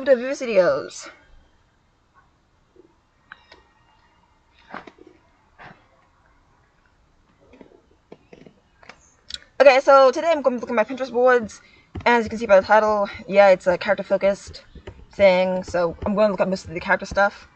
to Vivideos. Okay, so today I'm going to look at my Pinterest boards, and as you can see by the title, yeah, it's a character-focused thing, so I'm going to look at most of the character stuff.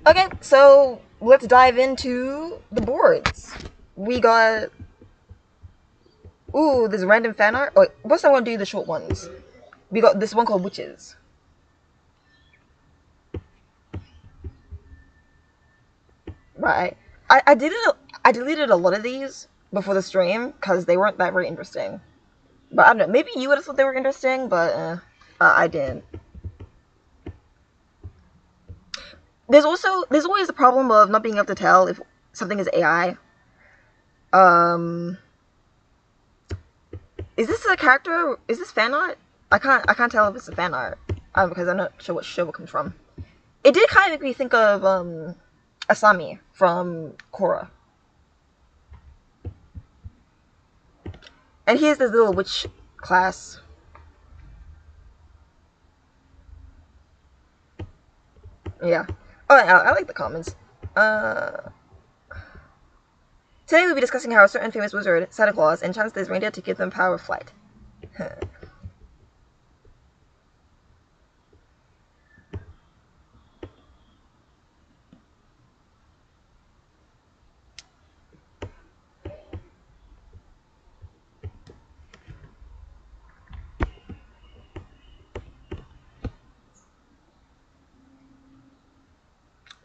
Okay, so let's dive into the boards. We got... Ooh, there's random fan art. Oh, first I want to do the short ones. We got this one called Witches. Right. I deleted a lot of these before the stream because they weren't that very interesting. But I don't know, maybe you would have thought they were interesting, but I didn't. There's always the problem of not being able to tell if something is AI. Is this a character? Is this fan art? I can't tell if it's a fan art because I'm not sure what show it comes from. It did kind of make me think of Asami from Korra. And here's this little witch class. Yeah. Oh, I like the comments. Today we'll be discussing how a certain famous wizard, Santa Claus, enchants his reindeer to give them power of flight.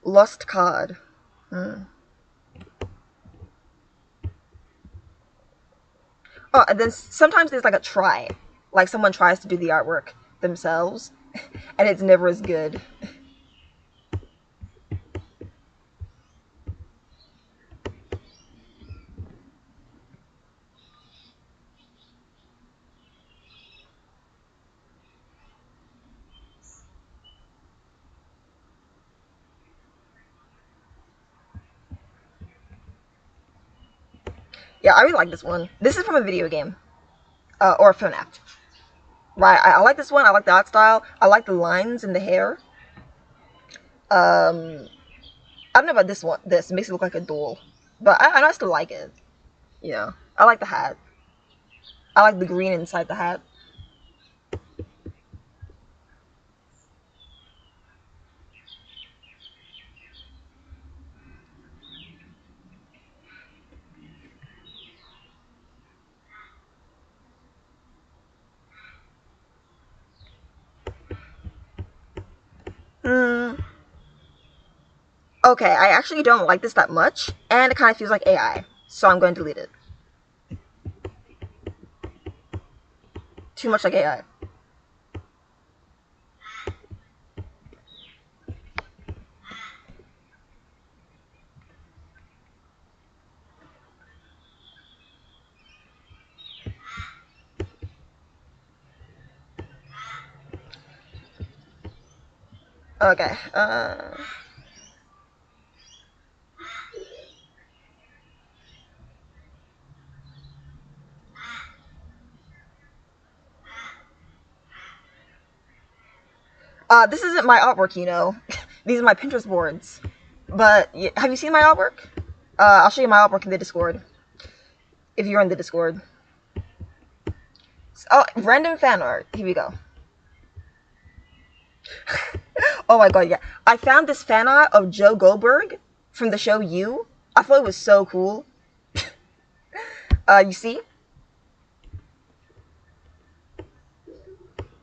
Lost card. Oh, and then sometimes there's like a try. Like someone tries to do the artwork themselves, and it's never as good. Yeah, I really like this one. This is from a video game. Or a phone app. Right, I like this one. I like the art style. I like the lines in the hair. I don't know about this one. This makes it look like a doll. But I still like it. You know, I like the hat. I like the green inside the hat. Hmm. Okay, I actually don't like this that much, and it kind of feels like AI, so I'm going to delete it. Too much like AI. Okay, this isn't my artwork, you know. These are my Pinterest boards. But, have you seen my artwork? I'll show you my artwork in the Discord. If you're in the Discord. Oh, random fan art. Here we go. Oh my god, yeah. I found this fan art of Joe Goldberg from the show You. I thought it was so cool. You see?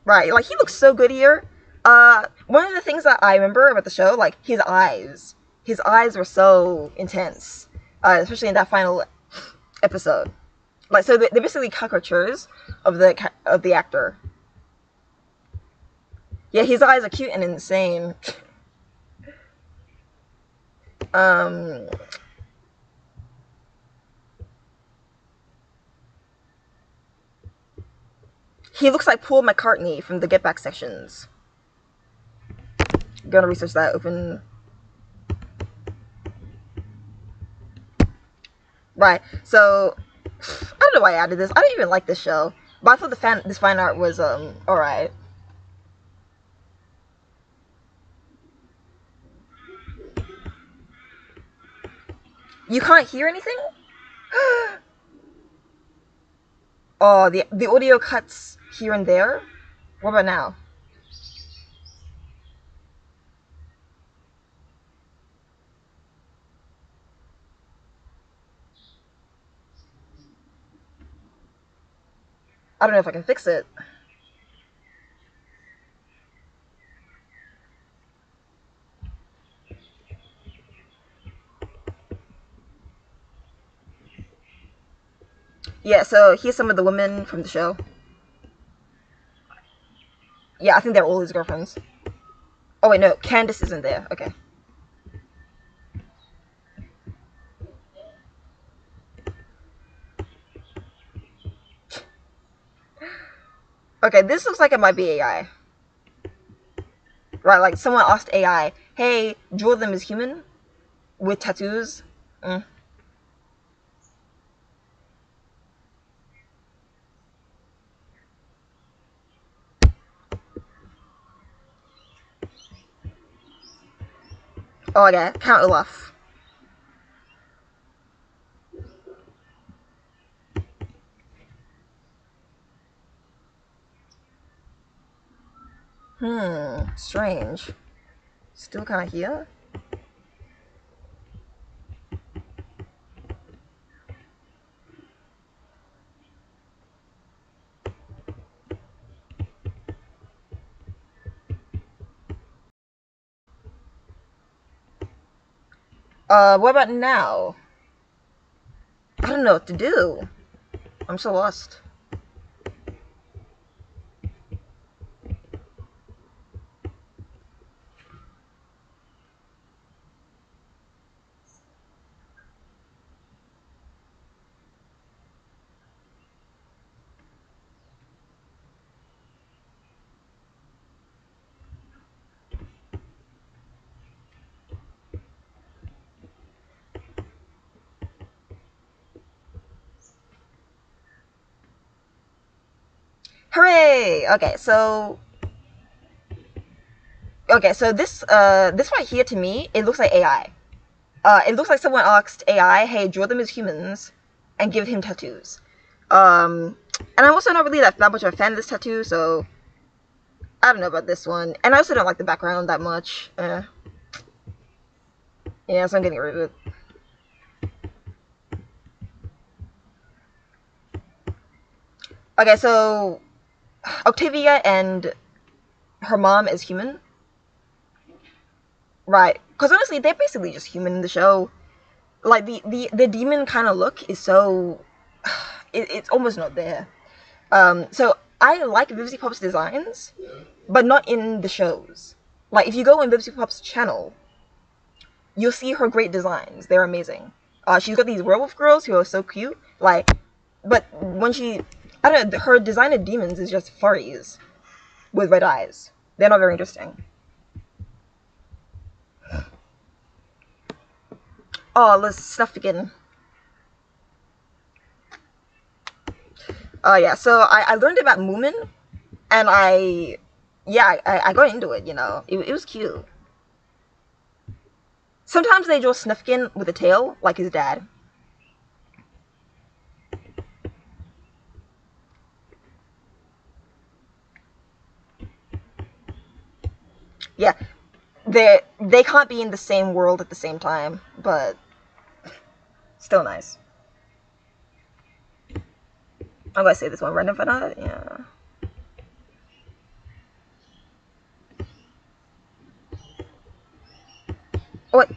Right, like he looks so good here. One of the things that I remember about the show, like his eyes were so intense, especially in that final episode. Like, so they're basically caricatures of the actor. Yeah, his eyes are cute and insane. um, he looks like Paul McCartney from the Get Back sections. Gonna research that. Open. Right. So I don't know why I added this. I don't even like this show, but I thought this fan art was alright. You can't hear anything? Oh, the audio cuts here and there. What about now? I don't know if I can fix it. Yeah, so here's some of the women from the show. Yeah, I think they're all his girlfriends. Oh wait, no, Candace isn't there. Okay. Okay, this looks like it might be AI. Right, like someone asked AI, hey, draw them as human with tattoos. Mm. Oh, okay, Count Olaf. Strange. Still kind of here? What about now? I don't know what to do. I'm so lost. Hooray! Okay, so this right here to me, it looks like AI. It looks like someone asked AI, "Hey, draw them as humans, and give him tattoos." And I'm also not really that much of a fan of this tattoo, so I don't know about this one. And I also don't like the background that much. Yeah, so I'm getting rid of it. Okay, so Octavia and her mom is human, right? Because honestly, they're basically just human in the show. Like the demon kind of look is so it's almost not there. So I like Vivzy Pop's designs, but not in the shows. Like if you go on Vivzy Pop's channel, you'll see her great designs. They're amazing. She's got these werewolf girls who are so cute. Like, but when I don't know, her design of demons is just furries with red eyes. They're not very interesting. Oh, let's snuff again. Yeah, so I learned about Moomin, and I got into it. It was cute. Sometimes they draw Snufkin with a tail, like his dad. Yeah, they can't be in the same world at the same time, but still nice. I'm gonna say this one, random fanart. Yeah. Oh, wait.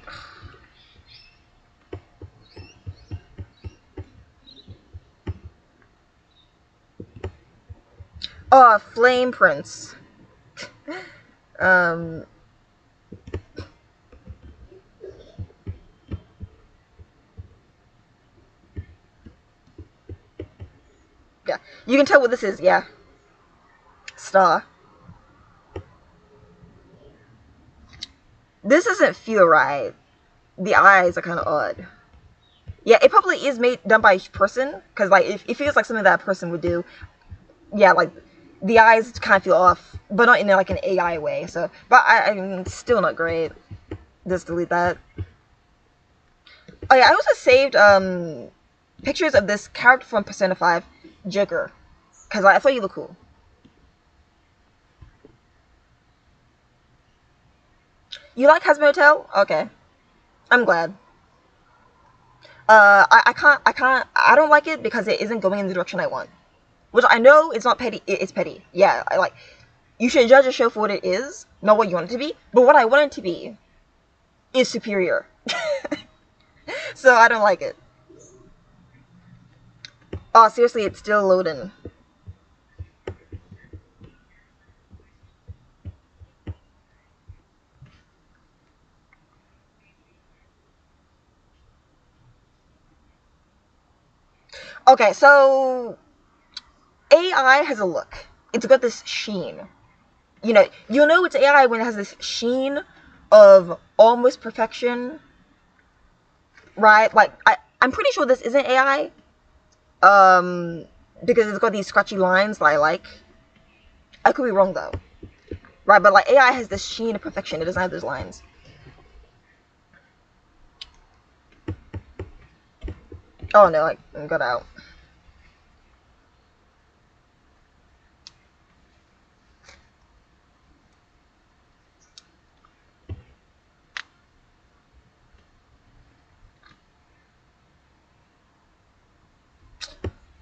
Oh, Flame Prince. um... Yeah, you can tell what this is, yeah. Star. This doesn't feel right. The eyes are kind of odd. Yeah, it probably is done by a person, because, like, it feels like something that a person would do. Yeah, like, the eyes kind of feel off, but not in, like, an AI way, so. But I mean, still not great. Just delete that. Oh, yeah, I also saved, pictures of this character from Persona 5, Joker, because I thought he looked cool. You like Hazbin Hotel? Okay. I'm glad. I don't like it because it isn't going in the direction I want. Which I know it's not petty, it's petty. Yeah, I like, you should judge a show for what it is, not what you want it to be, but what I want it to be is superior. So I don't like it. Oh, seriously, it's still loading. Okay, so AI has a look. It's got this sheen. You know, you'll know it's AI when it has this sheen of almost perfection, right? Like, I'm pretty sure this isn't AI, because it's got these scratchy lines that I like. I could be wrong though, right? But like, AI has this sheen of perfection. It doesn't have those lines. Oh no, I got out.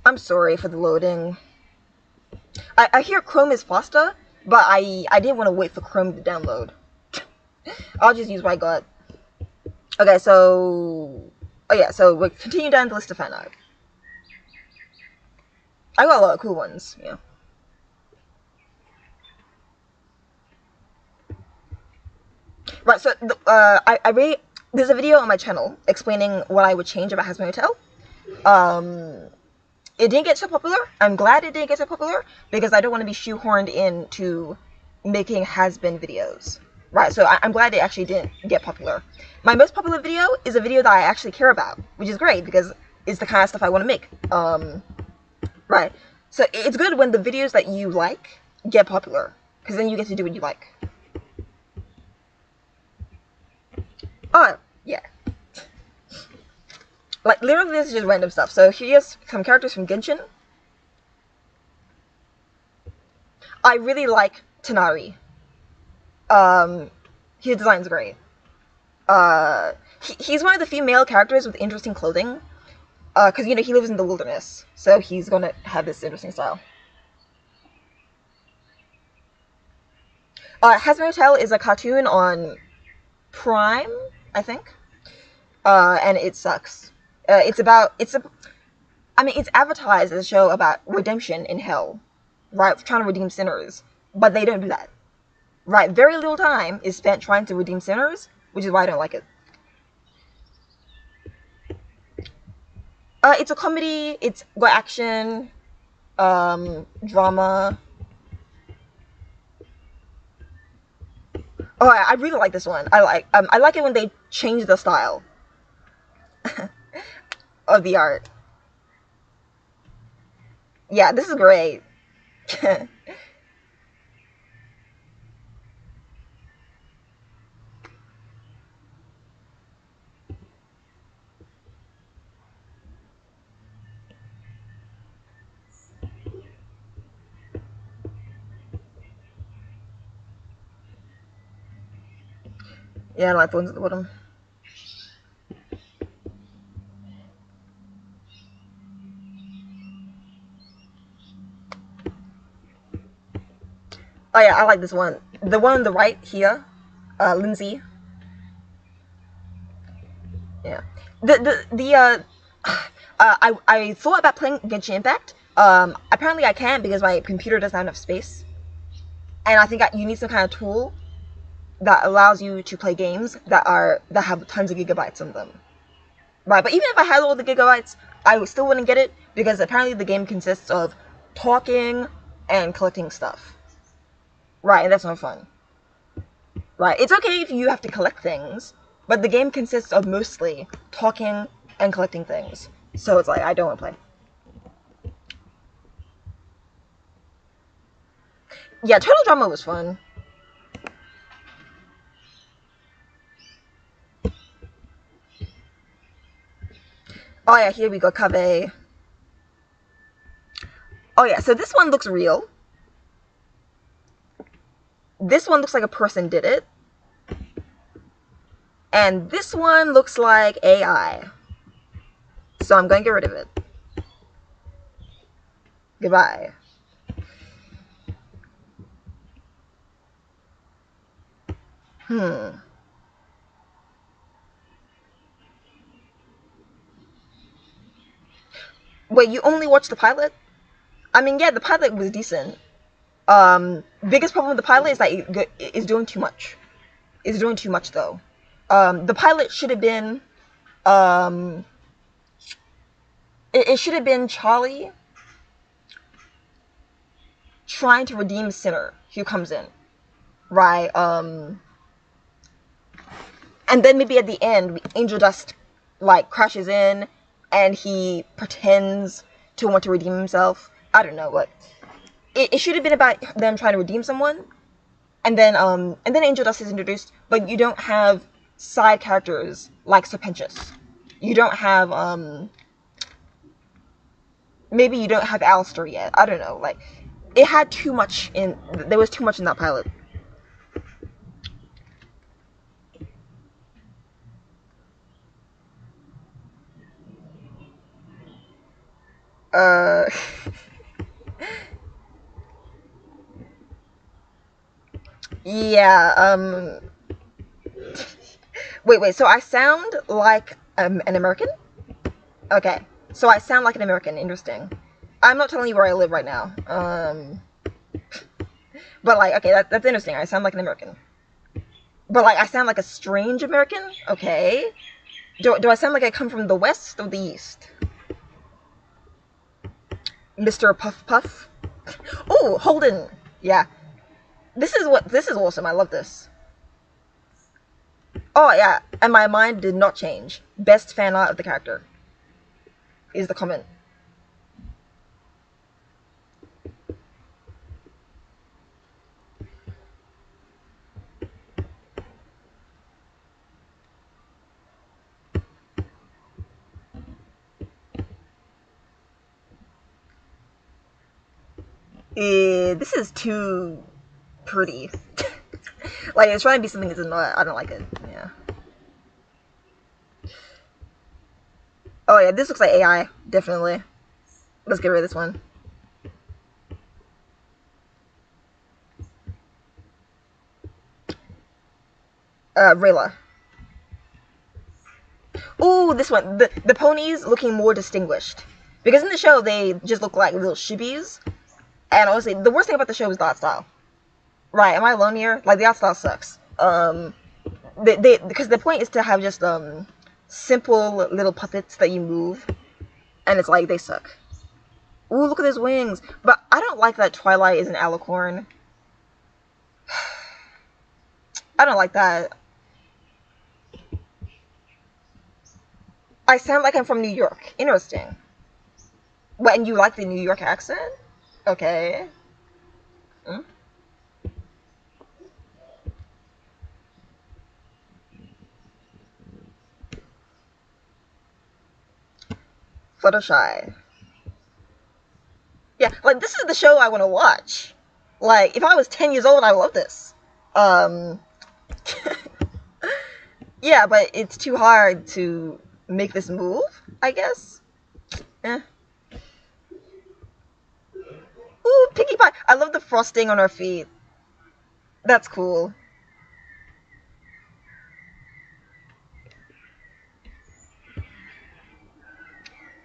I'm sorry for the loading. I hear Chrome is faster, but I didn't want to wait for Chrome to download. I'll just use what I got. Okay, so... Oh yeah, so we'll continue down the list of fan art. I got a lot of cool ones, yeah. Right, so I really... There's a video on my channel explaining what I would change about Hazbin Hotel. It didn't get so popular. I'm glad it didn't get so popular, because I don't want to be shoehorned into making Hazbin videos. Right, so I'm glad it actually didn't get popular. My most popular video is a video that I actually care about, which is great, because it's the kind of stuff I want to make. Right. So it's good when the videos that you like get popular, because then you get to do what you like. Oh, yeah. Like, literally this is just random stuff. So here's some characters from Genshin. I really like Tanari. His design's great. He's one of the few male characters with interesting clothing. Because, you know, he lives in the wilderness, so he's gonna have this interesting style. Hazbin Hotel is a cartoon on Prime, I think. And it sucks. It's advertised as a show about redemption in hell, right? Trying to redeem sinners, but they don't do that, right? Very little time is spent trying to redeem sinners, which is why I don't like it. It's a comedy. It's got action, drama. Oh, I really like this one. I like it when they change the style of the art. Yeah, this is great. Yeah, I like the ones at the bottom. Oh yeah, I like this one. The one on the right here, Lindsay. Yeah. I thought about playing Genshin Impact. Apparently I can't because my computer doesn't have enough space, and I think you need some kind of tool that allows you to play games that have tons of gigabytes on them. Right, but even if I had all the gigabytes, I still wouldn't get it because apparently the game consists of talking and collecting stuff. Right, and that's not fun. Right, it's okay if you have to collect things, but the game consists of mostly talking and collecting things. So it's like, I don't want to play. Yeah, Turtle Drama was fun. Oh yeah, here we go, Kabe. Oh yeah, so this one looks real. This one looks like a person did it. And this one looks like AI. So I'm going to get rid of it. Goodbye. Hmm. Wait, you only watched the pilot? I mean, yeah, the pilot was decent. Biggest problem with the pilot is that it's doing too much. It's doing too much though. The pilot should have been, um, it should have been Charlie trying to redeem Sinner who comes in, right? And then maybe at the end, Angel Dust like crashes in, and he pretends to want to redeem himself. I don't know what. It should have been about them trying to redeem someone, and then Angel Dust is introduced, but you don't have side characters like Serpentius. You don't have maybe you don't have Alistair yet. I don't know. Like it had too much in. There was too much in that pilot. Uh, yeah. Wait. So I sound like an American? Okay. So I sound like an American. Interesting. I'm not telling you where I live right now. But like, okay, that's interesting. I sound like an American. But like, I sound like a strange American. Okay. Do I sound like I come from the West or the East? Mr. Puff Puff. Oh, Holden. Yeah. This is awesome. I love this. Oh yeah, and my mind did not change. Best fan art of the character is the comment. This is too pretty. Like it's trying to be something it's not. I don't like it. Yeah. Oh yeah, this looks like AI. Definitely. Let's get rid of this one. Rayla. Ooh, this one. The ponies looking more distinguished. Because in the show they just look like little shibis. And honestly, the worst thing about the show is the art style. Right? Am I alone here? Like the art style sucks. They because the point is to have just simple little puppets that you move, and it's like they suck. Ooh, look at his wings. But I don't like that Twilight is an alicorn. I don't like that. I sound like I'm from New York. Interesting. What, and you like the New York accent? Okay. Hmm? Fluttershy. Yeah, like this is the show I want to watch. Like if I was 10 years old, I would love this. Um, yeah, but it's too hard to make this move. I guess. Eh. Ooh, Piggy Pie. I love the frosting on her feet. That's cool.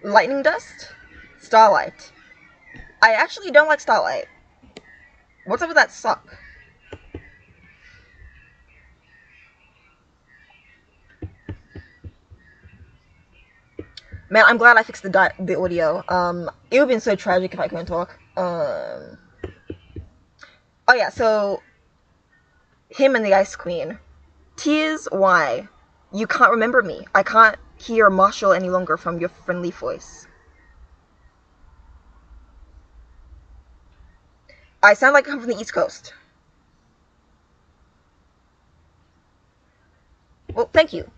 Lightning Dust? Starlight. I actually don't like Starlight. What's up with that suck? Man, I'm glad I fixed the audio. It would have been so tragic if I couldn't talk. Oh yeah, so him and the Ice Queen. Tears, why? You can't remember me. I can't hear Marshall any longer from your friendly voice. I sound like I come from the East Coast. Well, thank you.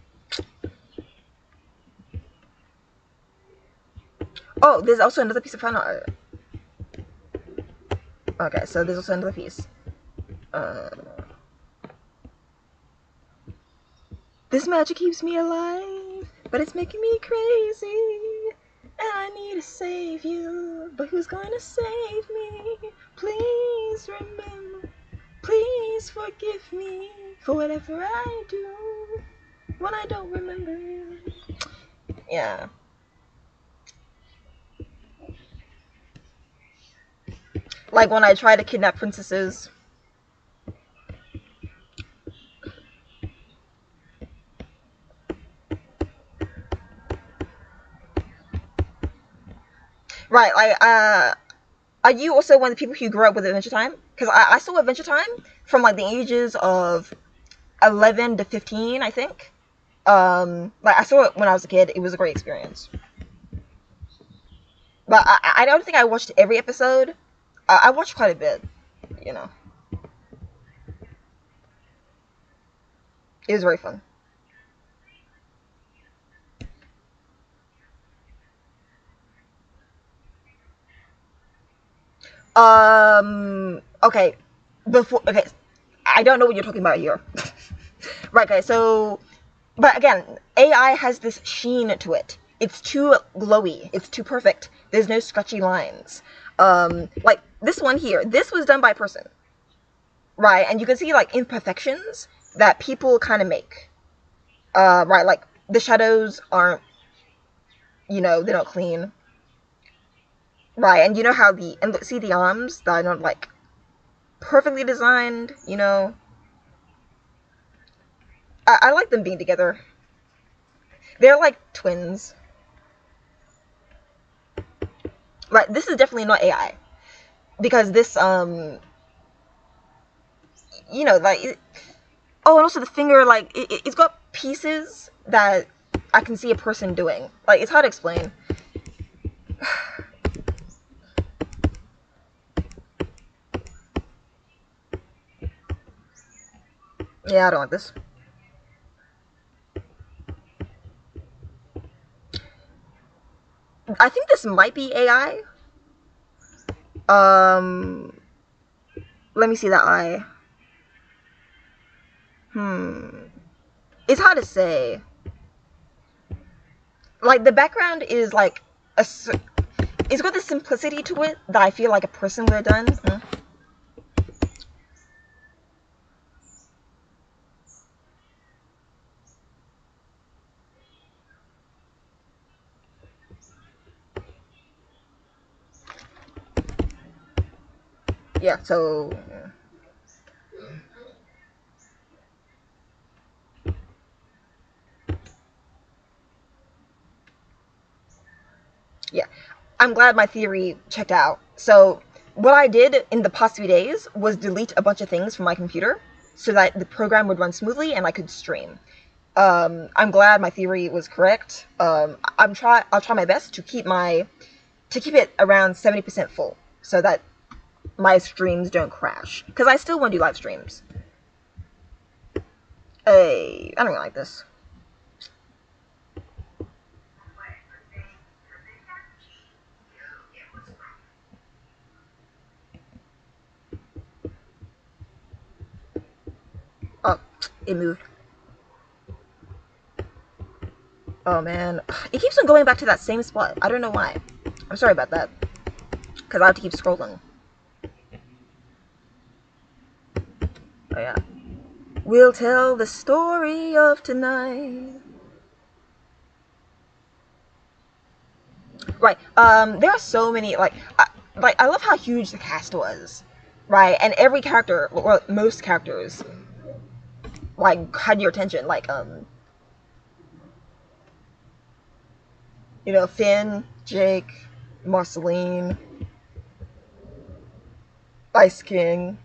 Oh, there's also another piece of fan art. Okay, so there's also another piece. This magic keeps me alive, but it's making me crazy. And I need to save you, but who's gonna save me? Please remember, please forgive me for whatever I do when I don't remember you. Yeah. Like when I try to kidnap princesses. Right, like, are you also one of the people who grew up with Adventure Time? Because I saw Adventure Time from, like, the ages of 11 to 15, I think. Like, I saw it when I was a kid. It was a great experience. But I don't think I watched every episode. I watched quite a bit, you know. It was very fun. Okay. Okay, I don't know what you're talking about here. Right, okay, so, but again, AI has this sheen to it. It's too glowy. It's too perfect. There's no sketchy lines. Like this one here. This was done by a person, right? And you can see like imperfections that people kind of make. Right, like the shadows aren't, they're not clean. Right, and you know how see the arms that are not like perfectly designed. I like them being together. They're like twins. Right, this is definitely not AI because this like oh, and also the finger, like it's got pieces that I can see a person doing. Like it's hard to explain. Yeah, I don't like this. I think this might be AI. Um, Let me see that eye. It's hard to say. Like the background is like it's got this simplicity to it that I feel like a person would have done. Yeah, so yeah. I'm glad my theory checked out. So what I did in the past few days was delete a bunch of things from my computer so that the program would run smoothly and I could stream. I'm glad my theory was correct. I'll try my best to keep it around 70% full so that my streams don't crash. Because I still want to do live streams. Hey, I don't really like this. Oh, it moved. Oh man, it keeps on going back to that same spot. I don't know why. I'm sorry about that. Because I have to keep scrolling. Oh yeah. We'll tell the story of tonight. Right. There are so many like I love how huge the cast was, right? And every character, or most characters, like had your attention. Like Finn, Jake, Marceline, Ice King,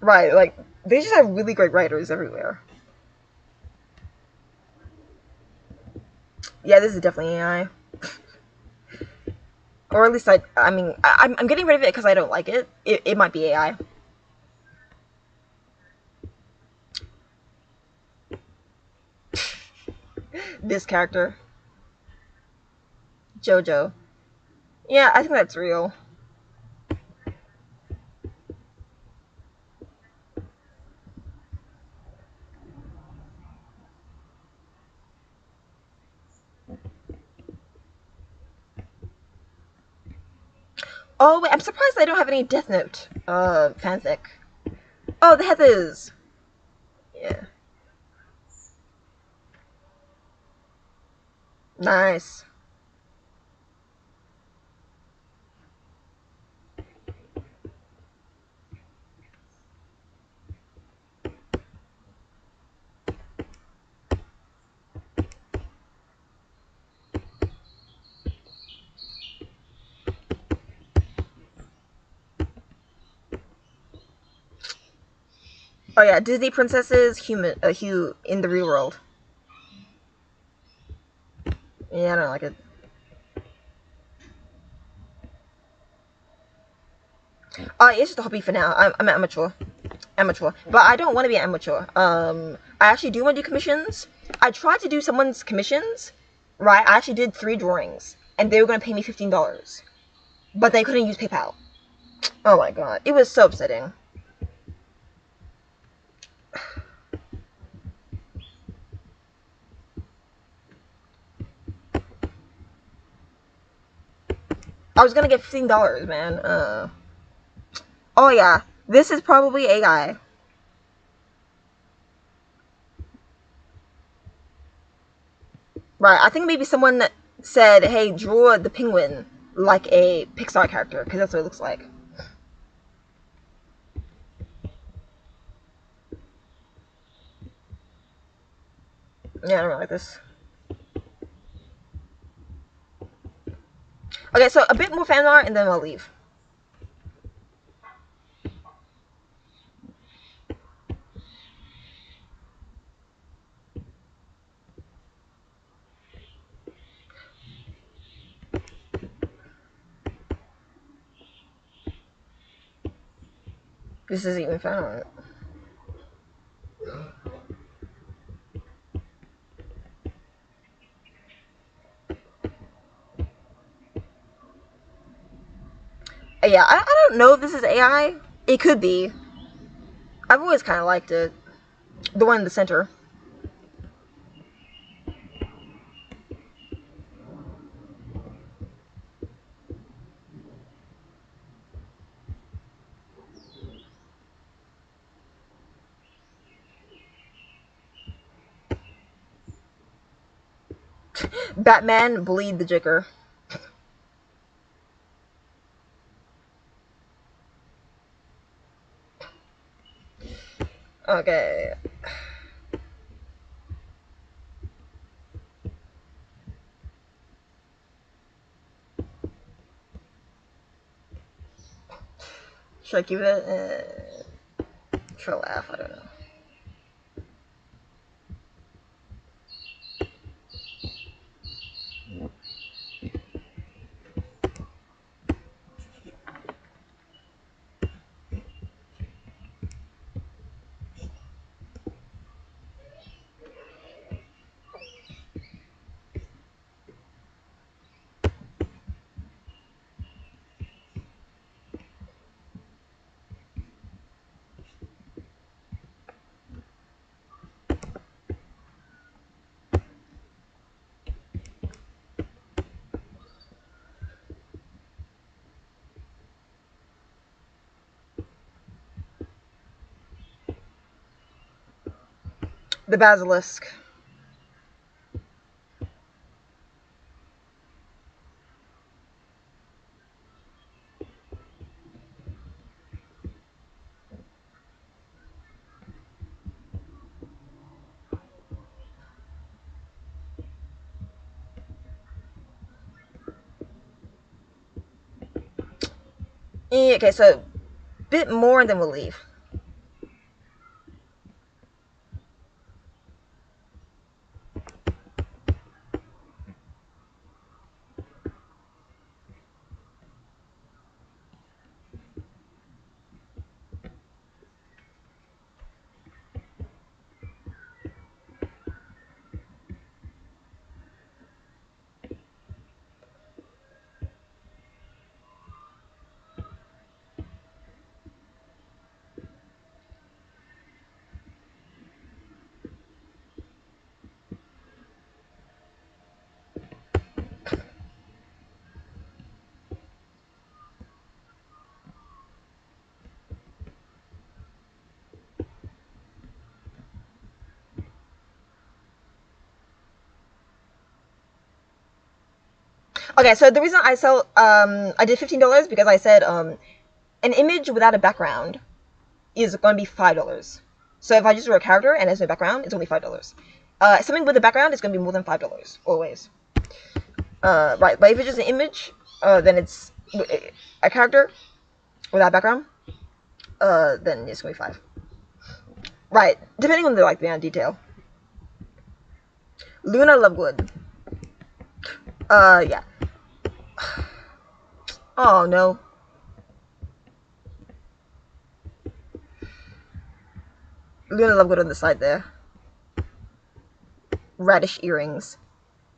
right? Like they just have really great writers everywhere. Yeah, this is definitely AI, or at least I mean, I'm getting rid of it because I don't like it. It might be AI. This character, JoJo. Yeah, I think that's real. Oh wait, I'm surprised I don't have any Death Note fanfic. Oh, the Heathers. Yeah, nice. Oh yeah, Disney princesses, Hugh in the real world. Yeah, I don't like it. It's just a hobby for now. I'm an amateur, but I don't want to be an amateur. I actually do want to do commissions. I tried to do someone's commissions, right? I actually did 3 drawings, and they were gonna pay me $15, but they couldn't use PayPal. Oh my god, it was so upsetting. I was gonna get $15, man. Oh yeah, this is probably AI. Right, I think maybe someone said, "Hey, draw the penguin like a Pixar character," because that's what it looks like. Yeah, I don't really like this. Okay, so a bit more fan art, and then I'll leave. This isn't even fan art. Yeah, I don't know if this is AI. It could be. I've always kind of liked it. The one in the center. Batman bleed the Joker. Okay. Should I keep it? For a laugh, I don't know. The basilisk. Okay, so a bit more and then we'll leave. Okay, so the reason I did $15 because I said an image without a background is going to be $5. So if I just draw a character and there's no background, it's only $5. Something with a background is going to be more than $5 always. Right, but if it's just an image, then it's a character without background. Then it's going to be 5. Right, depending on the amount of detail. Luna Lovegood. Yeah. Oh no. Luna Lovegood on the side there. Radish earrings.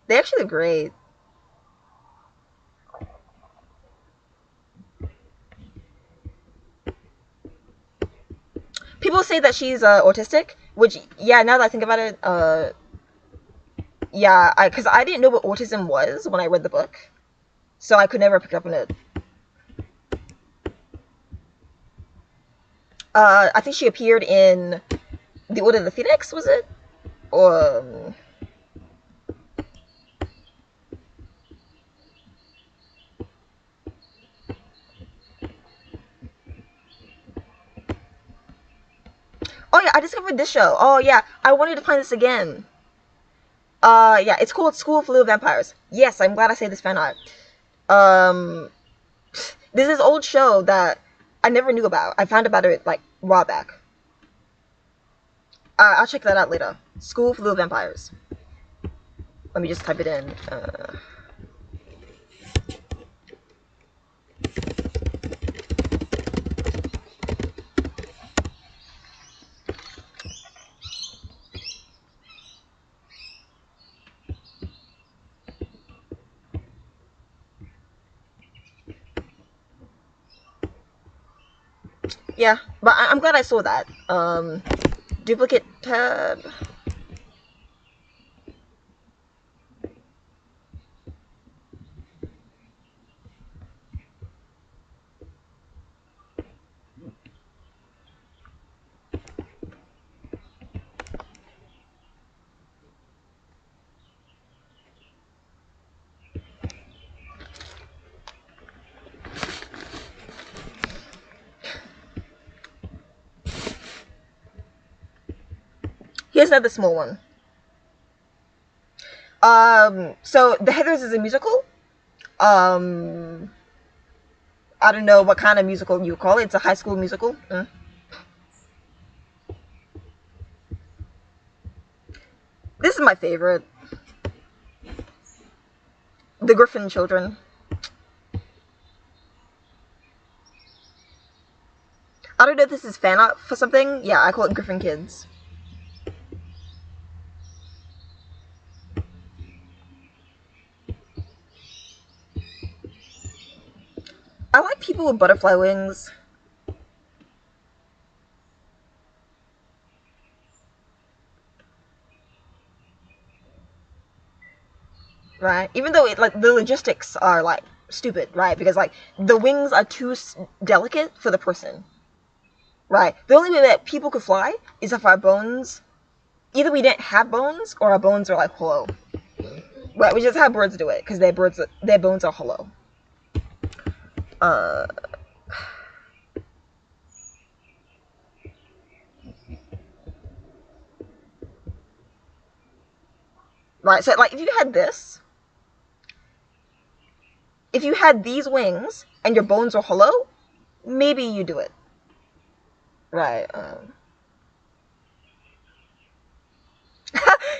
They actually look great. People say that she's autistic, which, yeah, now that I think about it, yeah, because I didn't know what autism was when I read the book, so I could never pick up on it. I think she appeared in The Order of the Phoenix, was it? Or oh yeah, I discovered this show. Oh yeah, I wanted to find this again. Yeah, it's called School of Little Vampires. Yes, I'm glad I say this fan art. Um, this is old show that I never knew about. I found about it like a while back. I'll check that out later. School of Little Vampires. Let me just type it in. Yeah, but I'm glad I saw that. Duplicate tab. Here's another small one. So The Heathers is a musical. Um, I don't know what kind of musical you call it. It's a high school musical. This is my favorite. The Griffin Children. I don't know if this is fan art for something. Yeah, I call it Griffin Kids. I like people with butterfly wings. Right? Even though the logistics are like stupid, right? Because like the wings are too delicate for the person, right? The only way that people could fly is if our bones, either we didn't have bones or our bones are like hollow, right? Which is how birds do it because their bones are hollow. Uh, right. So like if you had this, if you had these wings and your bones were hollow, maybe you do it. Right.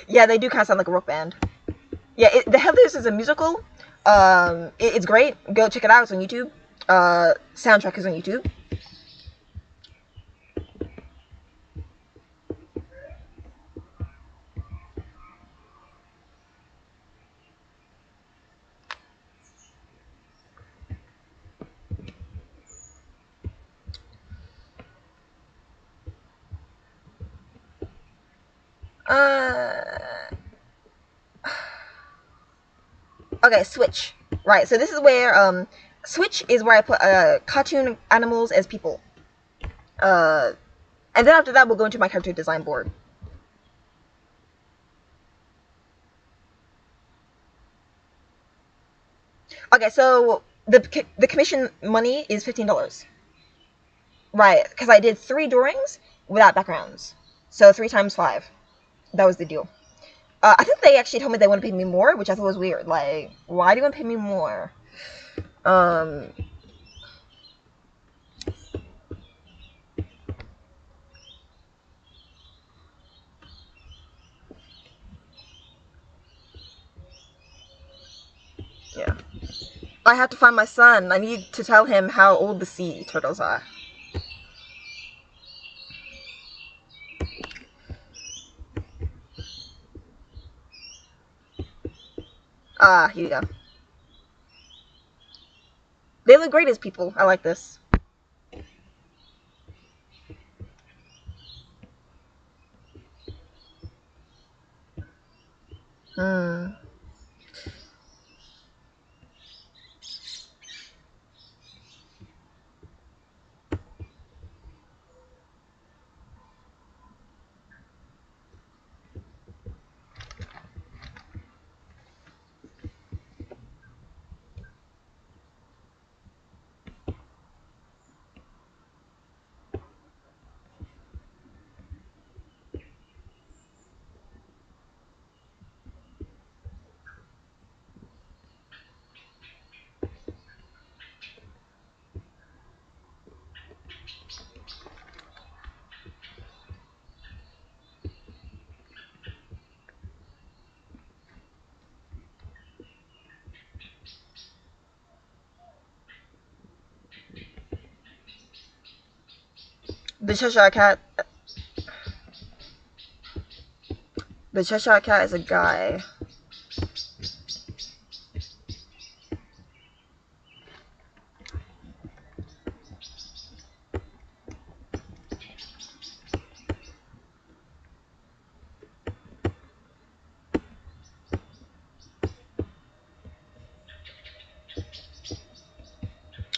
Yeah, they do kind of sound like a rock band. Yeah, The Heathers is a musical. It's great. Go check it out. It's on YouTube. Soundtrack is on YouTube. Uh, okay, Switch. Right. So this is where Switch is where I put cartoon animals as people. Uh, and then after that, we'll go into my character design board. Okay, so the commission money is $15. Right, because I did 3 drawings without backgrounds, so 3 times 5. That was the deal. I think they actually told me they want to pay me more, which I thought was weird. Like, why do you want to pay me more? Um, yeah. I have to find my son. I need to tell him how old the sea turtles are. Ah, here you go. They look great as people. I like this. Hmm. The Cheshire Cat. The Cheshire Cat is a guy.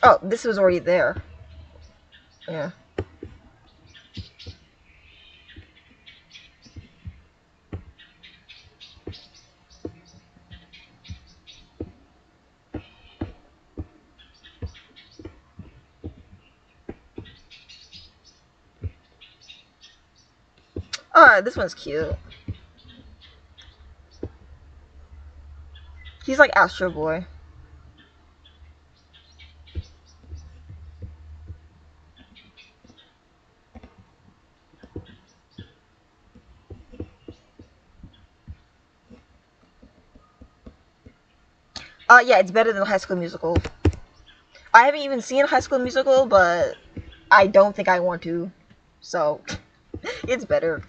Oh, this was already there. Yeah. Alright, this one's cute. He's like Astro Boy. Yeah, it's better than High School Musical. I haven't even seen High School Musical, but I don't think I want to. So, it's better.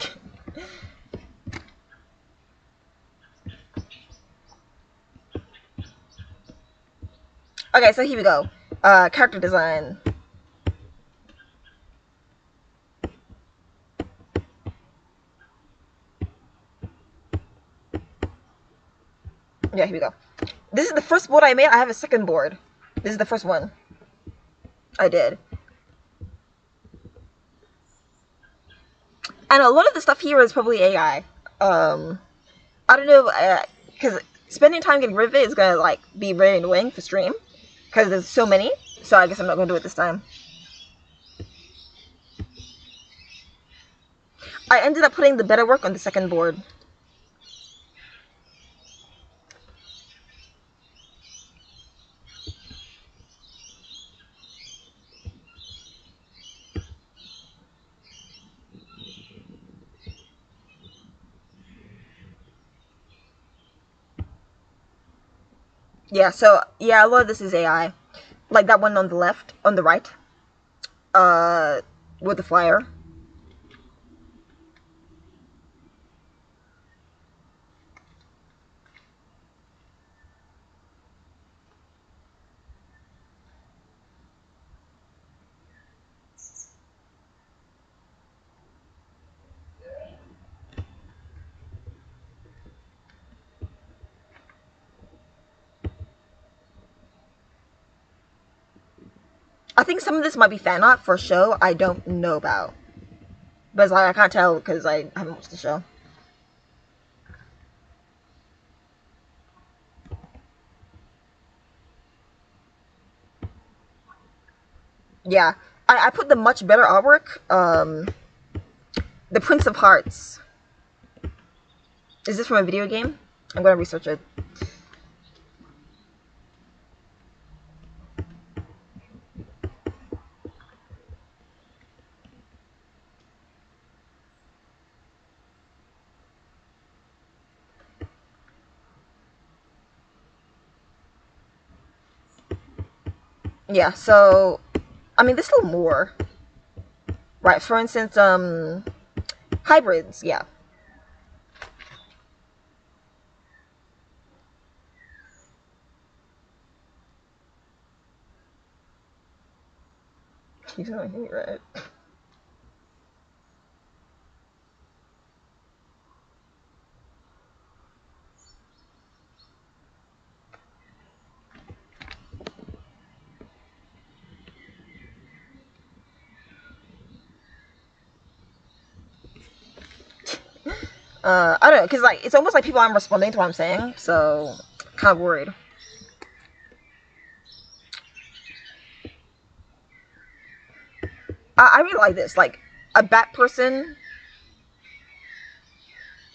Okay, so here we go. Character design. Yeah, here we go. This is the first board I made. I have a second board. This is the first one I did. And a lot of the stuff here is probably AI. I don't know, because spending time getting rid of it is gonna like be very annoying for stream, because there's so many. So I guess I'm not gonna do it this time. I ended up putting the better work on the second board. Yeah, so yeah, a lot of this is AI. Like that one on the left, on the right, uh, with the flyer. I think some of this might be fan art for a show I don't know about, but it's like I can't tell because I haven't watched the show. Yeah, I put the much better artwork. The Prince of Hearts. Is this from a video game? I'm gonna research it. Yeah, so I mean, there's still more, right? For instance, hybrids. Yeah, he's not here, right? I don't know, cause like it's almost like people aren't responding to what I'm saying, so kind of worried. I really like this, like a bat person,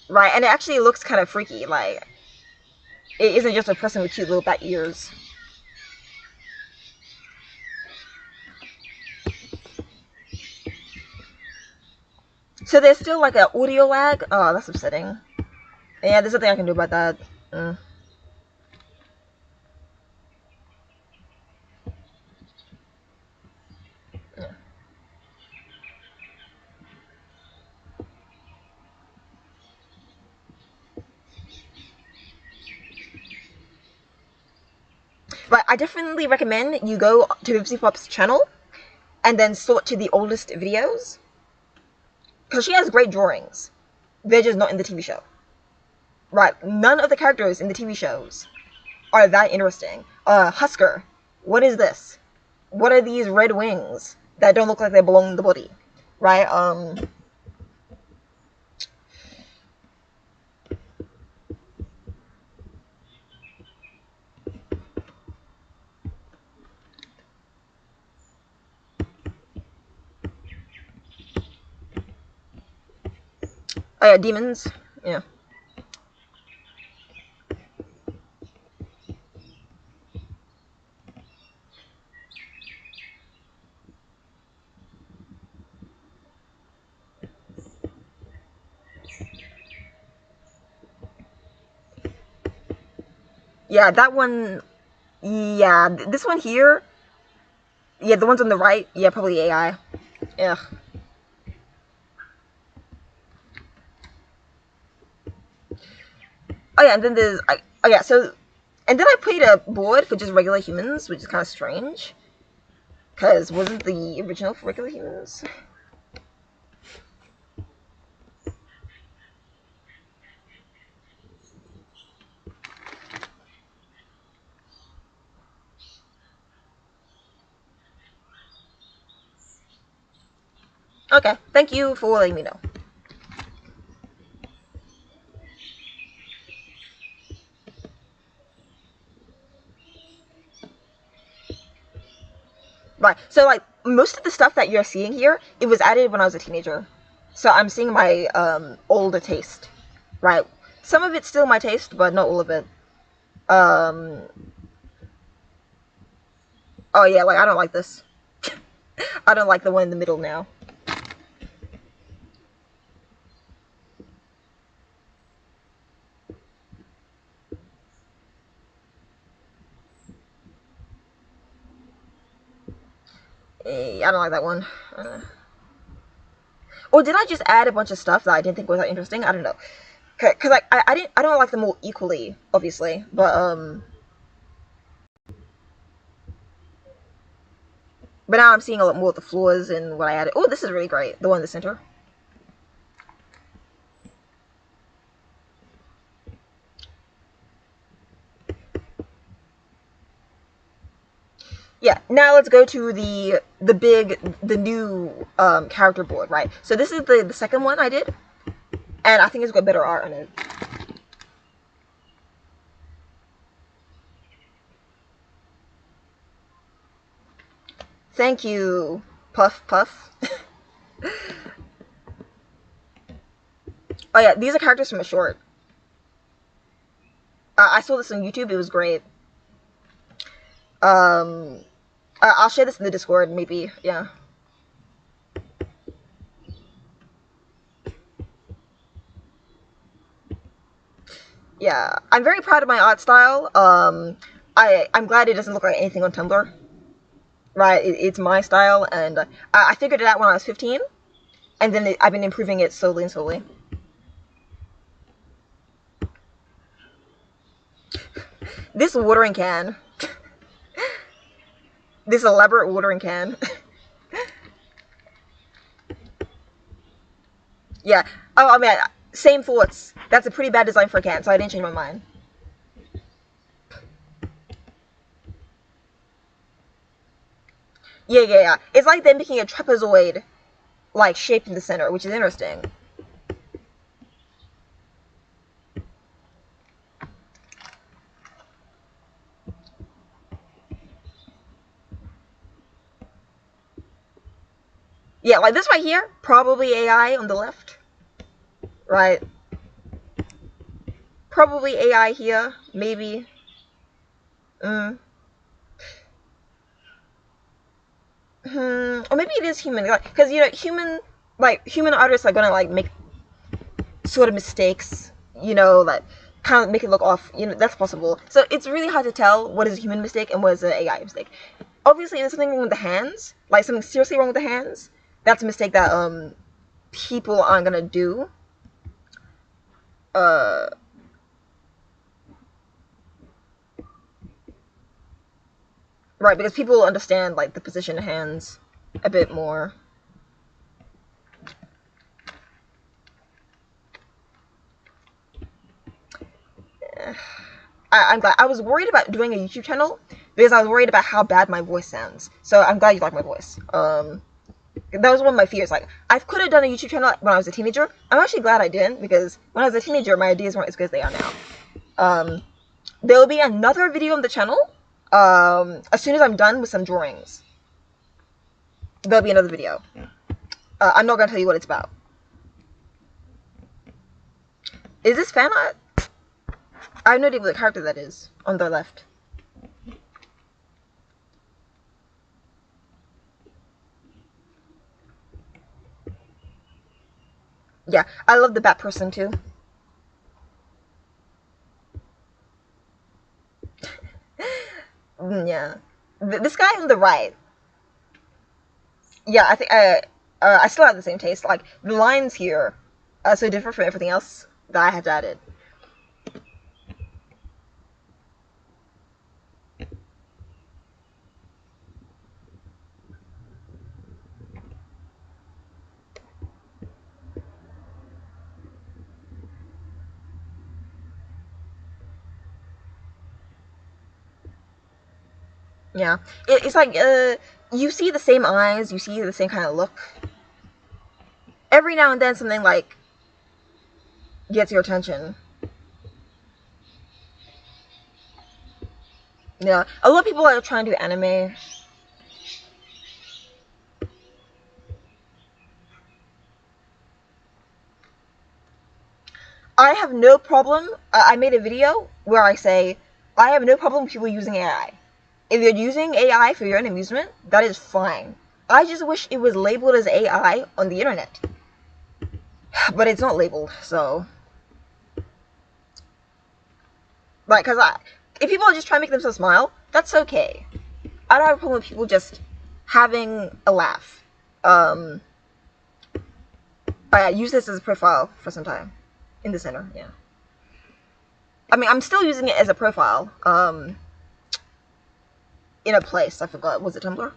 right? And it actually looks kind of freaky, like it isn't just a person with cute little bat ears. So there's still like an audio lag. Oh, that's upsetting. Yeah, there's nothing I can do about that. Mm. Yeah. But I definitely recommend you go to Vivzy Pop's channel and then sort to the oldest videos because she has great drawings. They're just not in the TV show. Right? None of the characters in the TV shows are that interesting. Husker, what is this? What are these red wings that don't look like they belong in the body? Right? Oh yeah, demons. Yeah. Yeah, that one. Yeah, this one here. Yeah, the ones on the right. Yeah, probably AI. Yeah. Oh yeah, and then there's. Oh yeah, so. And then I played a board for just regular humans, which is kind of strange. Because wasn't the original for regular humans? Okay, thank you for letting me know. Right. So like most of the stuff that you're seeing here, it was added when I was a teenager. So I'm seeing my older taste. Right. Some of it's still my taste, but not all of it. Um oh yeah, like I don't like this. I don't like the one in the middle now. I don't like that one. Or did I just add a bunch of stuff that I didn't think was that interesting? I don't know. Cause like I don't like them all equally, obviously, but now I'm seeing a lot more of the flaws in what I added. Oh, this is really great. The one in the center. Yeah, now let's go to the new character board, right? So this is the second one I did, and I think it's got better art on it. Thank you, Puff Puff. Oh yeah, these are characters from a short. I saw this on YouTube. It was great. Um, I'll share this in the Discord, maybe. Yeah. Yeah, I'm very proud of my art style. I'm glad it doesn't look like anything on Tumblr. Right, it's my style, and I figured it out when I was 15, and then I've been improving it slowly and slowly. This watering can. This elaborate watering can. Yeah. Oh, I mean, same thoughts. That's a pretty bad design for a can, so I didn't change my mind. Yeah. It's like them making a trapezoid, like, shape in the center, which is interesting. Yeah, like this right here, probably AI on the left. Right. Probably AI here, maybe. Mm. Or maybe it is human, because human artists are gonna like make sort of mistakes, like kind of make it look off. That's possible. So it's really hard to tell what is a human mistake and what is an AI mistake. Obviously, if there's something wrong with the hands, like something seriously wrong with the hands, that's a mistake that people aren't gonna do. Uh, right, because people understand like the position of hands a bit more. I'm glad. I was worried about doing a YouTube channel because I was worried about how bad my voice sounds. So I'm glad you like my voice. That was one of my fears. Like, I could have done a YouTube channel when I was a teenager. I'm actually glad I didn't, because when I was a teenager, my ideas weren't as good as they are now. There will be another video on the channel as soon as I'm done with some drawings. There'll be another video. I'm not going to tell you what it's about. Is this fan art? I have no idea what the character that is on the left. Yeah, I love the bat person too. Yeah. This guy on the right. Yeah, I think I still have the same taste. Like, the lines here are so different from everything else that I had added. Yeah, it's like you see the same eyes, you see the same kind of look. Every now and then, something like gets your attention. Yeah, a lot of people are trying to do anime. I have no problem. I made a video where I say I have no problem with people using AI. If you're using AI for your own amusement, that is fine. I just wish it was labeled as AI on the internet. But it's not labeled, so. Like, if people are just trying to make themselves smile, that's okay. I don't have a problem with people just having a laugh. I use this as a profile for some time. In the center, yeah. I mean, I'm still using it as a profile. In a place, I forgot. Was it Tumblr?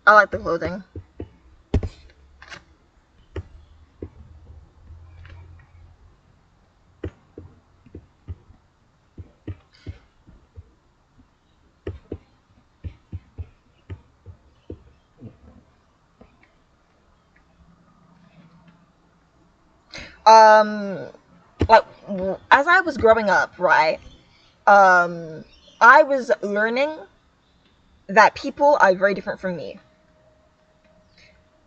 I like the clothing. Like, as I was growing up, right, I was learning that people are very different from me.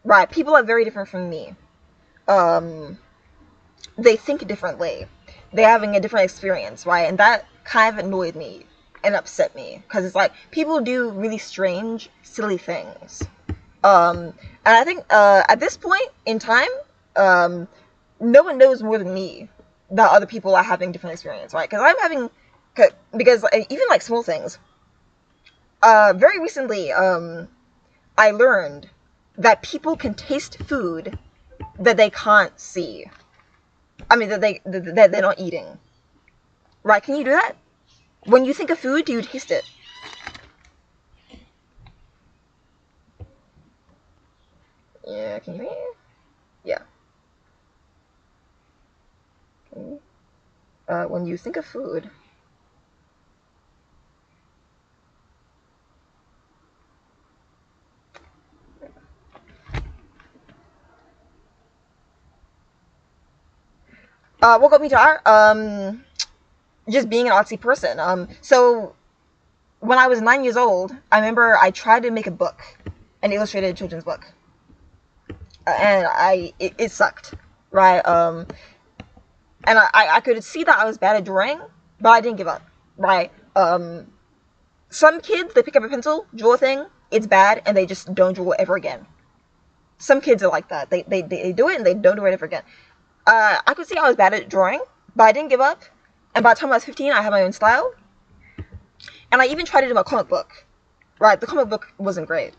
Right, people are very different from me. They think differently. They're having a different experience, right? And that kind of annoyed me and upset me, because it's like, people do really strange, silly things. And I think, at this point in time, no one knows more than me that other people are having different experience, right? Because I'm having, because even like small things. Very recently, I learned that people can taste food that they can't see. I mean, that they're not eating. Right? Can you do that? When you think of food, do you taste it? Yeah, can you hear me? Yeah. When you think of food. What got me to art? Just being an artsy person. So when I was 9 years old, I remember I tried to make a book, an illustrated children's book, and it sucked, right? And I could see that I was bad at drawing, but I didn't give up, right? Some kids, they pick up a pencil, draw a thing, it's bad, and they just don't draw it ever again. Some kids are like that. They do it and they don't do it ever again. I could see I was bad at drawing, but I didn't give up. And by the time I was 15, I had my own style. And I even tried to do my comic book. Right, the comic book wasn't great.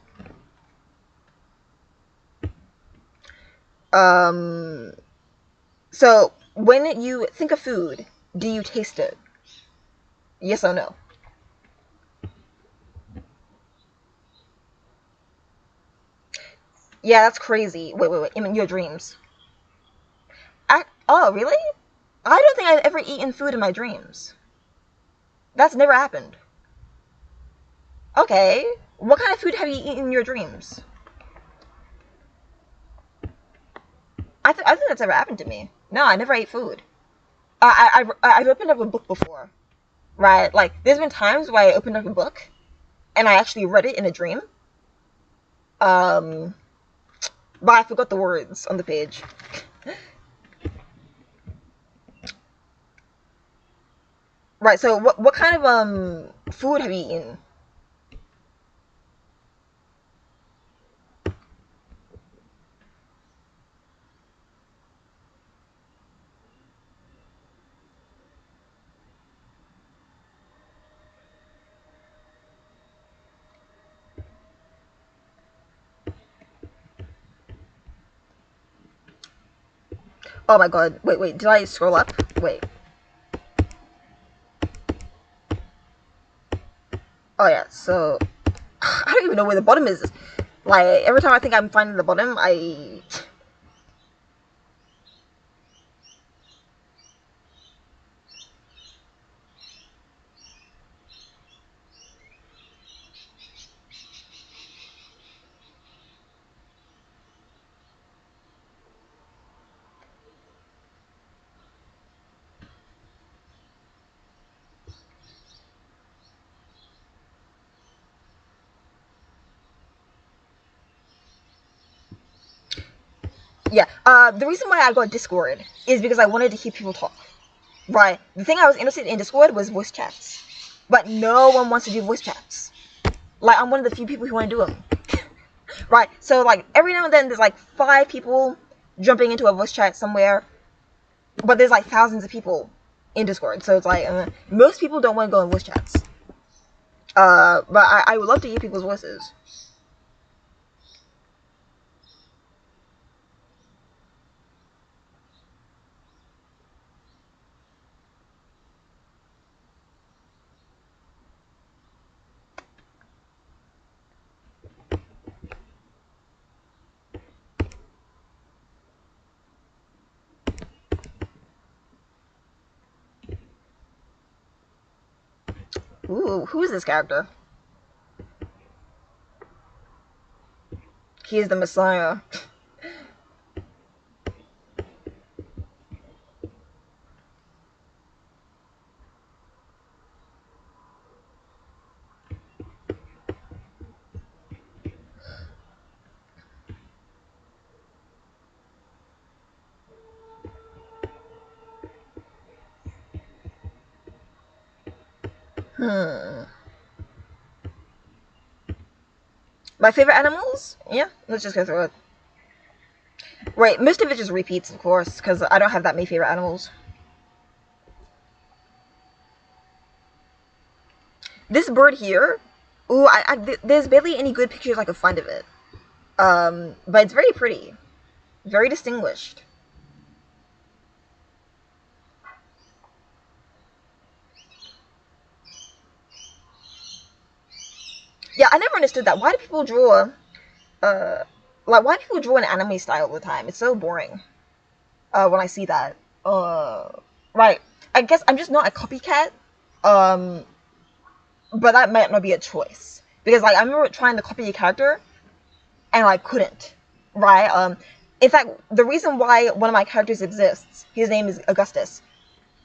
So when you think of food, do you taste it? Yes or no? Yeah, that's crazy. Wait. In your dreams. Oh, really? I don't think I've ever eaten food in my dreams. That's never happened. Okay. What kind of food have you eaten in your dreams? I think that's never happened to me. No, I never ate food. I've opened up a book before, right? Like, there's been times where I opened up a book and I actually read it in a dream. But I forgot the words on the page. Right, so what kind of food have you eaten? Oh my god, wait, did I scroll up? Wait. Oh yeah, so I don't even know where the bottom is. Like, every time I think I'm finding the bottom, yeah. The reason why I got Discord is because I wanted to hear people talk. Right. The thing I was interested in Discord was voice chats. But no one wants to do voice chats. Like, I'm one of the few people who want to do them. Right? So, like, every now and then there's like 5 people jumping into a voice chat somewhere, but there's like thousands of people in Discord. So it's like, most people don't want to go in voice chats. But I would love to hear people's voices. Ooh, who is this character? He is the Messiah. Hmm. My favorite animals? Yeah, let's just go through it. Right, most of it just repeats, of course, because I don't have that many favorite animals. This bird here, ooh, there's barely any good pictures I could find of it. But it's very pretty, very distinguished. Yeah, I never understood that. Why do people draw, uh, why do people draw an anime style all the time? It's so boring. When I see that, uh, right. I guess I'm just not a copycat. Um, but that might not be a choice because like I remember trying to copy a character and I couldn't. Right. In fact, the reason why one of my characters exists, his name is Augustus,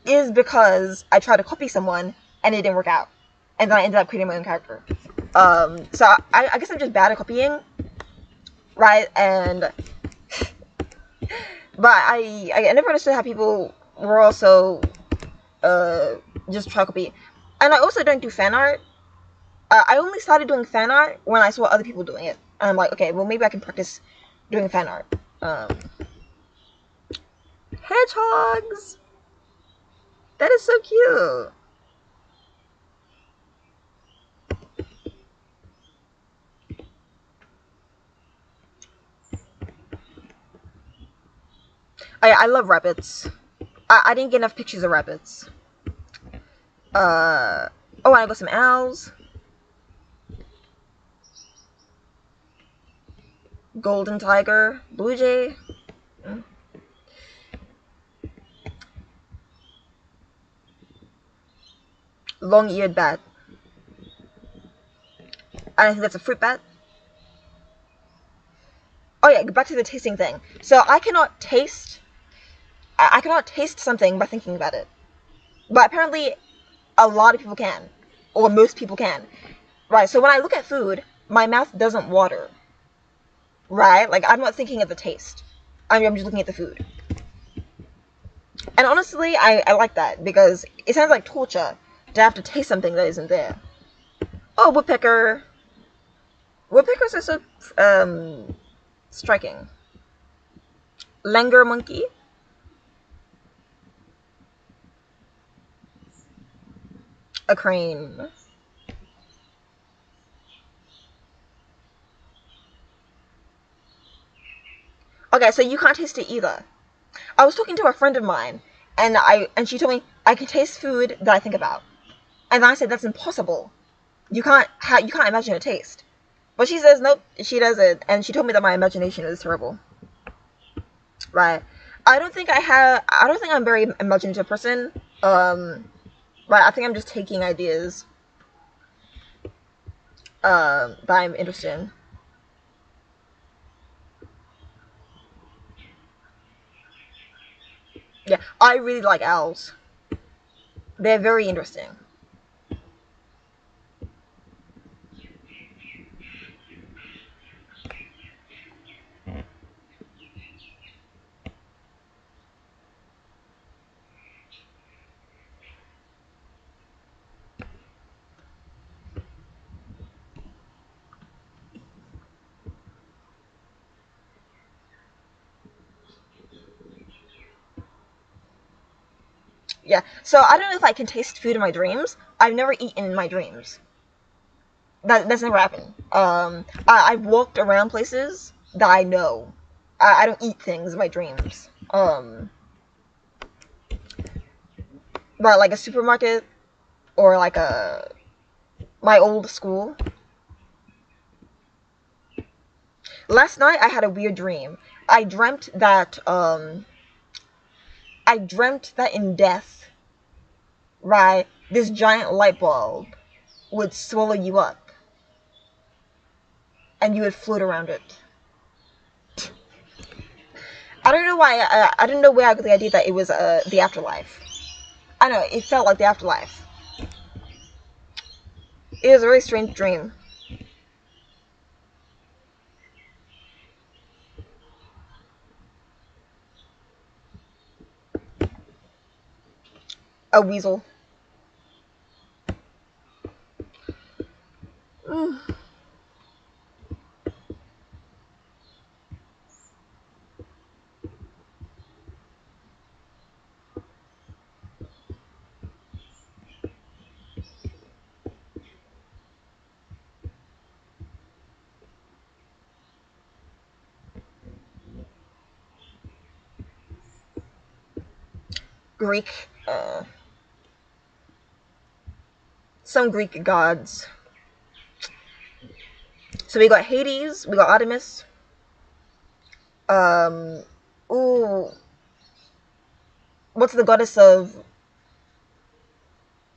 is because I tried to copy someone and it didn't work out, and then I ended up creating my own character. So I guess I'm just bad at copying, right? And but I never understood how people were also uh just try to copy, and I also don't do fan art. I only started doing fan art when I saw other people doing it, and I'm like, okay, well maybe I can practice doing fan art. Hedgehogs, that is so cute. I love rabbits. I didn't get enough pictures of rabbits. Uh, oh, I got some owls. Golden tiger, blue jay, long-eared bat. I think that's a fruit bat. Oh yeah, back to the tasting thing. So I cannot taste something by thinking about it. But apparently a lot of people can, or most people can. Right, so when I look at food, my mouth doesn't water. Right? Like I'm not thinking of the taste. I'm just looking at the food. And honestly, I like that because it sounds like torture to have to taste something that isn't there. Oh, woodpecker. Woodpeckers are so striking. Langur monkey. A crane. Okay, so you can't taste it either. I was talking to a friend of mine, and she told me I can taste food that I think about, and I said that's impossible. You can't imagine a taste. But she says nope, she does it, and she told me that my imagination is terrible. Right? I don't think I'm a very imaginative person. But I think I'm just taking ideas that I'm interested in. Yeah, I really like owls. They're very interesting. Yeah. So I don't know if I can taste food in my dreams. I've never eaten in my dreams. That's never happened. I've walked around places that I know. I don't eat things in my dreams. But like a supermarket or like a my old school. Last night I had a weird dream. I dreamt that in death, right, this giant light bulb would swallow you up and you would float around it. I don't know why. I didn't know where I got the idea that it was the afterlife. I don't know. It felt like the afterlife. It was a very strange dream. A weasel. Mm. Greek. Some Greek gods. So we got Hades. We got Artemis. Um. Ooh. What's the goddess of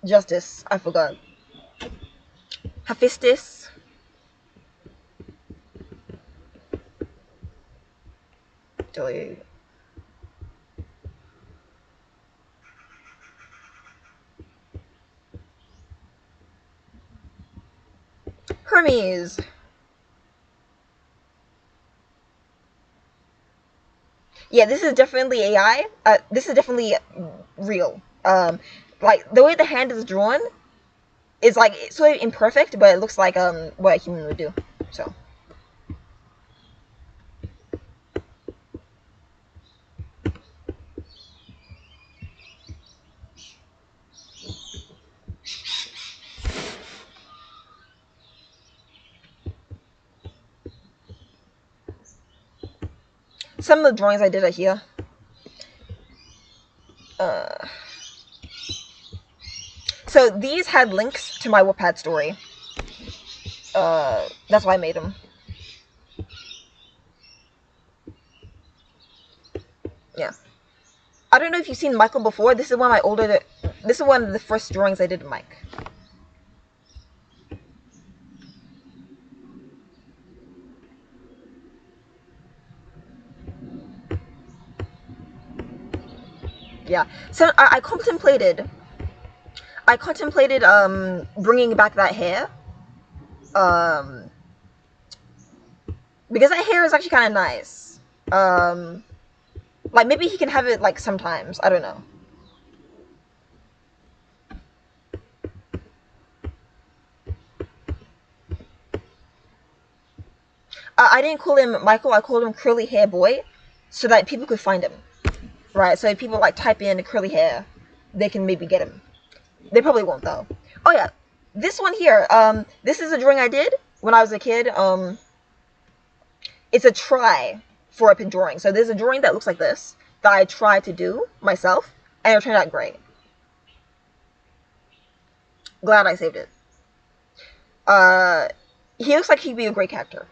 justice? I forgot. Hephaestus. Delete. Hermes. Yeah, this is definitely AI. This is definitely real. Like the way the hand is drawn is like sort of imperfect, but it looks like what a human would do. So some of the drawings I did are here. Uh, so these had links to my Wattpad story. That's why I made them. Yeah. I don't know if you've seen Michael before. This is one of my older. This is one of the first drawings I did of Mike. Yeah. So I contemplated. I contemplated bringing back that hair. Um, because that hair is actually kind of nice. Um, like maybe he can have it like sometimes. I don't know. I didn't call him Michael. I called him Curly Hair Boy, so that people could find him. Right. So if people like type in curly hair, they can maybe get him. They probably won't though. Oh yeah, this one here. This is a drawing I did when I was a kid. It's a try for a drawing. So there's a drawing that looks like this that I tried to do myself, and it turned out great. Glad I saved it. Uh, he looks like he'd be a great character.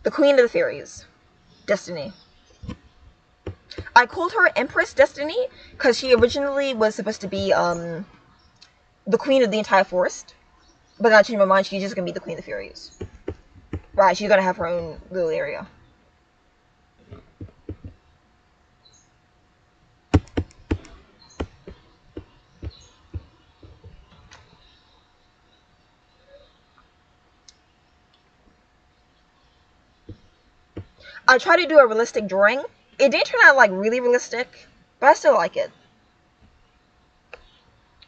The Queen of the Fairies, Destiny. I called her Empress Destiny because she originally was supposed to be the queen of the entire forest, but now I changed my mind. She's just gonna be the Queen of the Fairies. Right? She's gonna have her own little area. I try to do a realistic drawing. it did turn out like really realistic, but I still like it.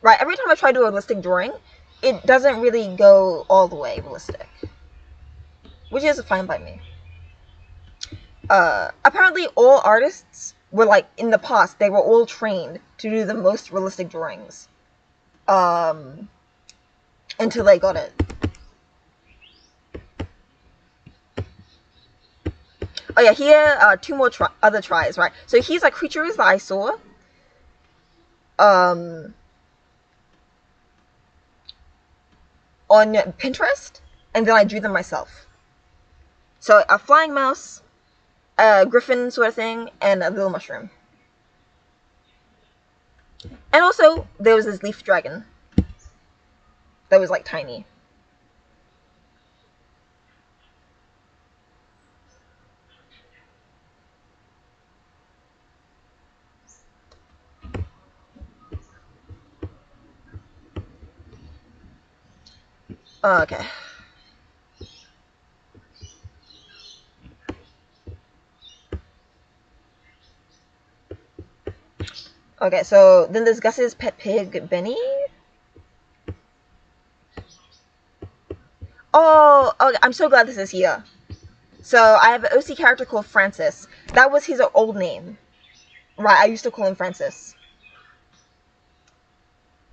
Right, every time I try to do a realistic drawing, it doesn't really go all the way realistic, which is fine by me. Apparently all artists were like, in the past, they were all trained to do the most realistic drawings. Until they got it. Oh yeah, here, two more other tries, right? So here's like creatures that I saw. On Pinterest, and then I drew them myself. So a flying mouse, a griffin sort of thing, and a little mushroom. And also, there was this leaf dragon that was like tiny. Okay. Okay, so then there's Gus's pet pig, Benny. Oh, okay, I'm so glad this is here. So I have an OC character called Francis. That was his old name. Right, I used to call him Francis.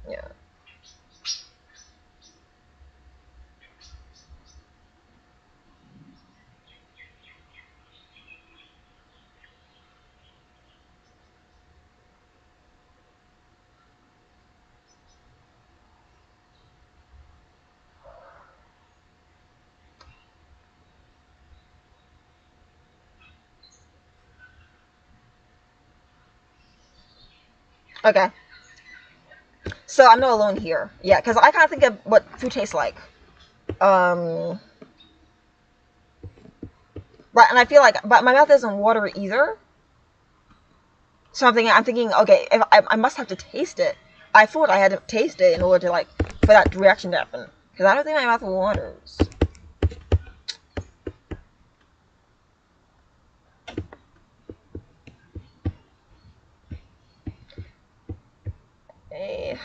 Yeah. Okay. So I'm not alone here. Yeah, because I can't think of what food tastes like. Right, and I feel like, but my mouth isn't water either. So I'm thinking, okay, if I must have to taste it. I thought I had to taste it in order to like for that reaction to happen. Because I don't think my mouth waters. Hey.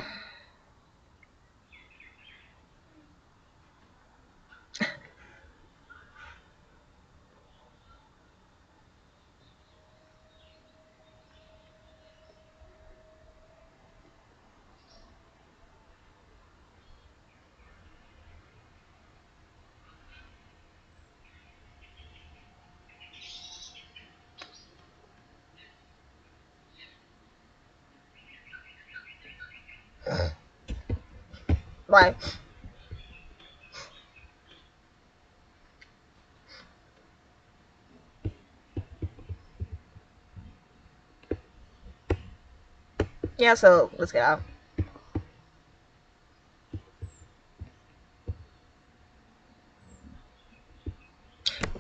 Right. Yeah, so let's get out.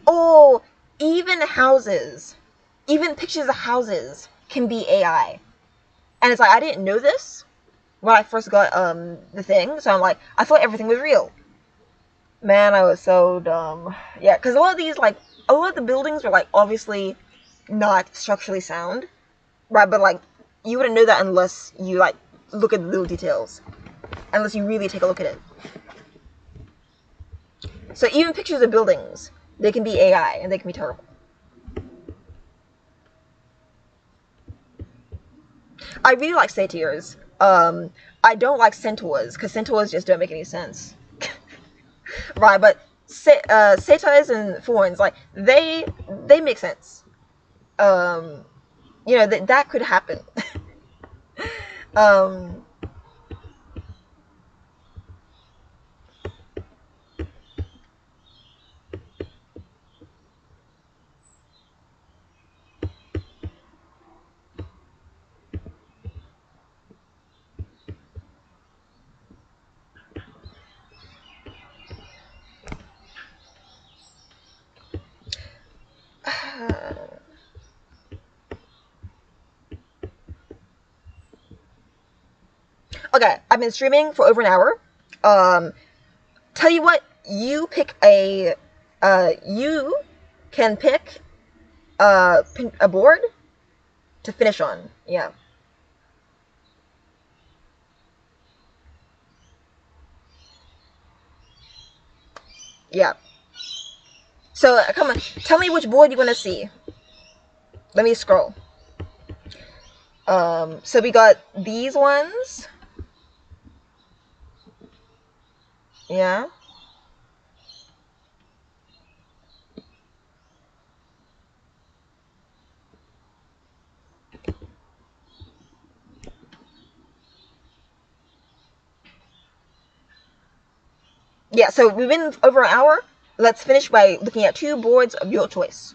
Oh, even houses, even pictures of houses can be AI. And it's like, I didn't know this when I first got the thing, so I'm like, I thought everything was real. Man, I was so dumb. Yeah, because a lot of the buildings were like obviously not structurally sound, right? But like, you wouldn't know that unless you like look at the little details, unless you really take a look at it. So even pictures of buildings, they can be AI and they can be terrible. I really like satyrs. I don't like centaurs because centaurs just don't make any sense. Right, but satyrs and fawns, like they make sense. Um, that could happen. um, okay, I've been streaming for over an hour. Um, Tell you what, you can pick a board to finish on. Yeah. Yeah. So come on, tell me which board you want to see. Let me scroll. So we got these ones. Yeah. Yeah, so we've been over an hour. Let's finish by looking at two boards of your choice.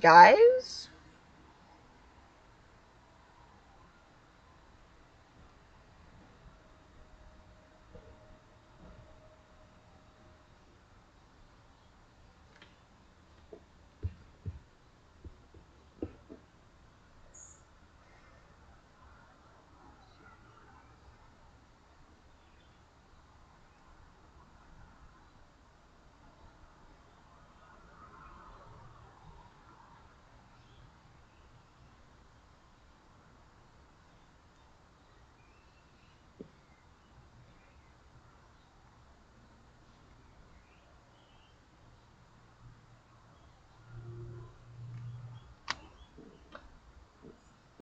Guys?